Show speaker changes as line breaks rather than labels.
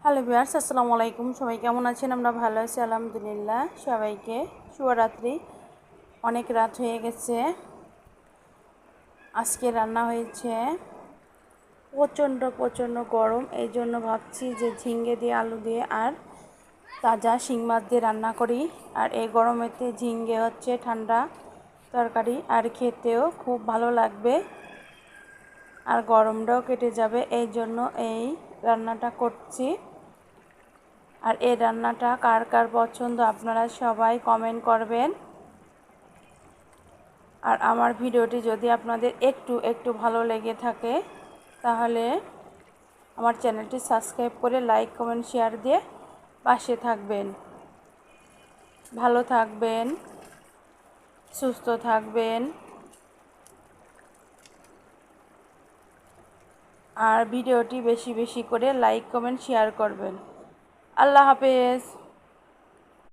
Hello viewers, আসসালামু আলাইকুম। সবাই কেমন আছেন? আমরা ভালো আছি আলহামদুলিল্লাহ। সবাইকে শুভরাত্রি। অনেক রাত হয়ে গেছে। আজকে রান্না হয়েছে প্রচণ্ড গরম, এই জন্য ভাবছি যে ঝিঙ্গে দিয়ে আলু দিয়ে আর তাজা শিং মাছ দিয়ে রান্না করি। আর এই গরমেতে ঝিঙ্গে হচ্ছে ঠান্ডা তরকারি, আর খেতেও খুব ভালো লাগবে আর গরমটাও কেটে যাবে, এই জন্য এই রান্নাটা করছি। আর এই রান্নাটা কার কার পছন্দ আপনারা সবাই কমেন্ট করবেন। আর আমার ভিডিওটি যদি আপনাদের একটু ভালো লেগে থাকে তাহলে আমার চ্যানেলটি সাবস্ক্রাইব করে লাইক কমেন্ট শেয়ার দিয়ে পাশে থাকবেন। ভালো থাকবেন, সুস্থ থাকবেন, আর ভিডিওটি বেশি করে লাইক কমেন্ট শেয়ার করবেন। আল্লাহ হাফেজ।